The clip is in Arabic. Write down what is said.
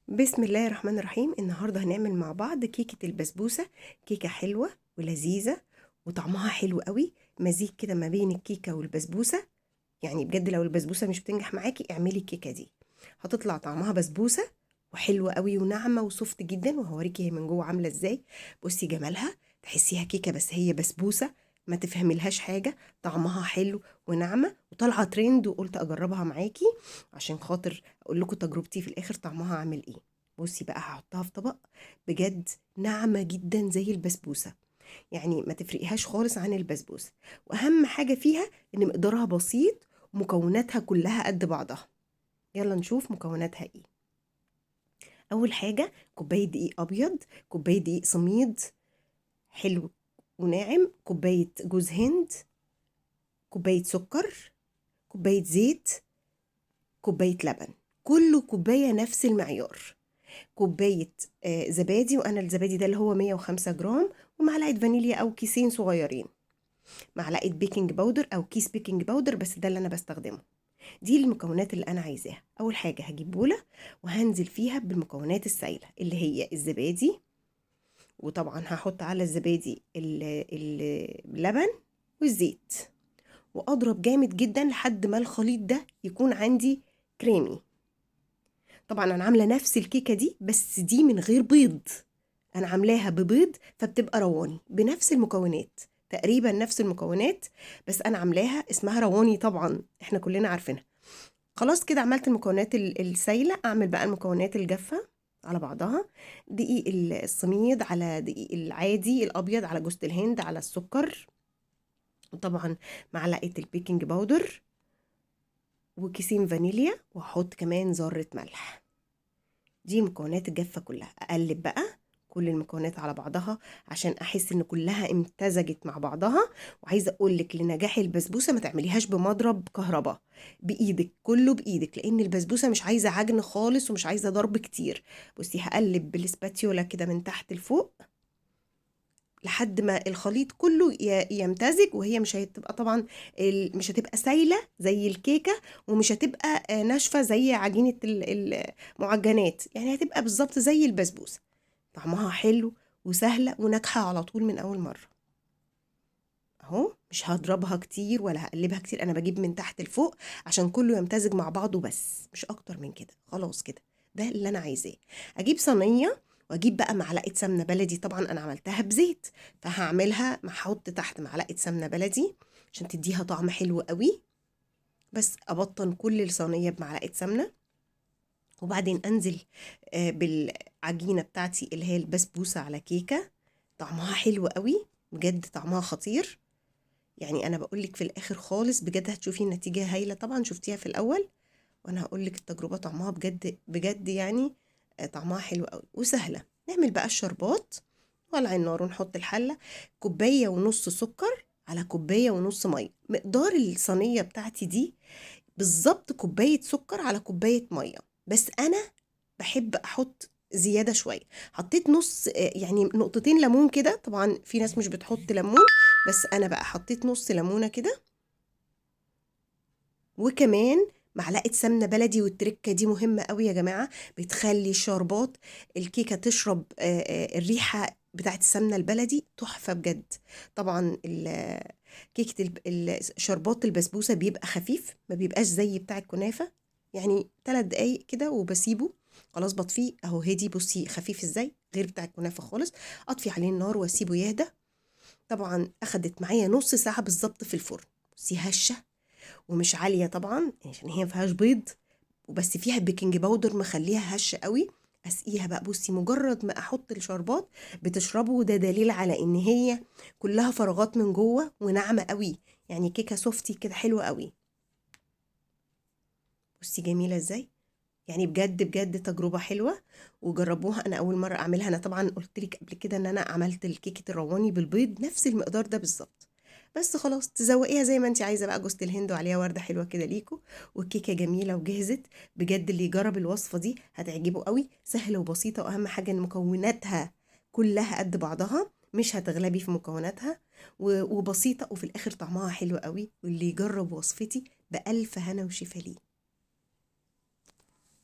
بسم الله الرحمن الرحيم. النهاردة هنعمل مع بعض كيكة البسبوسة. كيكة حلوة ولذيذة وطعمها حلو قوي، مزيج كده ما بين الكيكة والبسبوسة. يعني بجد لو البسبوسة مش بتنجح معاكي اعملي الكيكة دي، هتطلع طعمها بسبوسة وحلوة قوي وناعمة وسوفت جدا، وهوريكي هي من جوه عاملة ازاي. بصي جمالها، تحسيها كيكة بس هي بسبوسة، ما تفهملهاش حاجة. طعمها حلو وناعمة وطالعة ترند، وقلت اجربها معاكي عشان خاطر اقول لكم تجربتي في الاخر طعمها عامل ايه. بصي بقى هحطها في طبق، بجد ناعمة جدا زي البسبوسة، يعني ما تفرقيهاش خالص عن البسبوسة. واهم حاجة فيها ان مقدارها بسيط ومكوناتها كلها قد بعضها. يلا نشوف مكوناتها ايه. اول حاجة كوباية دقيق ابيض، كوباية دقيق سميد حلو وناعم، كوباية جوز هند، كوباية سكر، كوباية زيت، كوباية لبن. كله كوباية نفس المعيار. كوباية زبادي، وانا الزبادي ده اللي هو 105 جرام، ومعلقة فانيليا او كيسين صغيرين، معلقة بيكنج باودر او كيس بيكنج باودر، بس ده اللي انا بستخدمه. دي المكونات اللي انا عايزاها. اول حاجة هجيب بولة وهنزل فيها بالمكونات السائلة اللي هي الزبادي، وطبعا هحط على الزبادي اللبن والزيت، واضرب جامد جدا لحد ما الخليط ده يكون عندي كريمي. طبعا انا عامله نفس الكيكه دي بس دي من غير بيض، انا عاملاها ببيض فبتبقى رواني بنفس المكونات، تقريبا نفس المكونات، بس انا عاملاها اسمها رواني، طبعا احنا كلنا عارفينها. خلاص كده عملت المكونات السايله، اعمل بقى المكونات الجافه على بعضها. دقيق السميد على دقيق العادي الابيض على جوز الهند على السكر، وطبعا معلقه البيكنج باودر وكيسين فانيليا، واحط كمان ذره ملح. دي مكونات الجافة كلها. اقلب بقى كل المكونات على بعضها عشان احس ان كلها امتزجت مع بعضها. وعايزه اقول لك لنجاح البسبوسه ما تعمليهاش بمضرب كهرباء، بايدك، كله بايدك، لان البسبوسه مش عايزه عجن خالص ومش عايزه ضرب كتير. بصي هقلب بالسباتيولا كده من تحت لفوق لحد ما الخليط كله يمتزج، وهي مش هتبقى طبعا مش هتبقى سايله زي الكيكه، ومش هتبقى ناشفه زي عجينه المعجنات، يعني هتبقى بالظبط زي البسبوسه. طعمها حلو وسهله وناجحه على طول من اول مره. اهو مش هضربها كتير ولا هقلبها كتير، انا بجيب من تحت لفوق عشان كله يمتزج مع بعضه، بس مش اكتر من كده. خلاص كده ده اللي انا عايزاه. اجيب صينيه واجيب بقى معلقه سمنه بلدي، طبعا انا عملتها بزيت فهعملها هحط تحت معلقه سمنه بلدي عشان تديها طعم حلو قوي. بس ابطن كل الصينيه بمعلقه سمنه، وبعدين انزل بالعجينه بتاعتي اللي هي البسبوسه على كيكه. طعمها حلو قوي، بجد طعمها خطير. يعني انا بقولك في الاخر خالص بجد هتشوفي النتيجة هايلة، طبعا شفتيها في الاول وانا هقولك التجربة طعمها بجد بجد يعني طعمها حلو قوي وسهلة. نعمل بقى الشربات، ولع النار ونحط الحلة. كوباية ونص سكر على كوباية ونص مية، مقدار الصينية بتاعتي دي بالظبط كوباية سكر على كوباية مية، بس انا بحب احط زيادة شوية. حطيت نص يعني نقطتين ليمون كده، طبعا في ناس مش بتحط ليمون، بس انا بقى حطيت نص ليمونة كده، وكمان معلقة سمنة بلدي. والتركة دي مهمة قوي يا جماعة، بتخلي الشربات الكيكة تشرب الريحة بتاعت السمنة البلدي، تحفة بجد. طبعا كيكة شربات البسبوسة بيبقى خفيف، ما بيبقاش زي بتاع الكنافة. يعني 3 دقايق كده وبسيبه، خلاص بطفيه اهو هدي. بصي خفيف ازاي، غير بتاع الكنافة خالص. اطفي عليه النار واسيبه يهدى. طبعا اخدت معايا نص ساعة بالظبط في الفرن. بصي هشة ومش عالية طبعا عشان هي مفيهاش بيض، وبس فيها بيكنج باودر مخليها هشة قوي. اسقيها بقى، بصي مجرد ما احط الشربات بتشربه، وده دليل على ان هي كلها فراغات من جوه وناعمة قوي، يعني كيكة سوفتي كده حلوة قوي. بصي جميلة ازاي، يعني بجد بجد تجربة حلوة وجربوها. انا اول مرة اعملها، انا طبعا قلت لك قبل كده ان انا عملت الكيكة الرواني بالبيض نفس المقدار ده بالظبط. بس خلاص تزوقيها زي ما انت عايزة بقى، جوز الهند وعليها وردة حلوة كده ليكو، والكيكة جميلة وجهزت. بجد اللي يجرب الوصفة دي هتعجبه قوي، سهلة وبسيطة، واهم حاجة ان مكوناتها كلها قد بعضها، مش هتغلبي في مكوناتها، وبسيطة، وفي الاخر طعمها حلو قوي. واللي يجرب وصفتي بألف هنا وشفا ليه.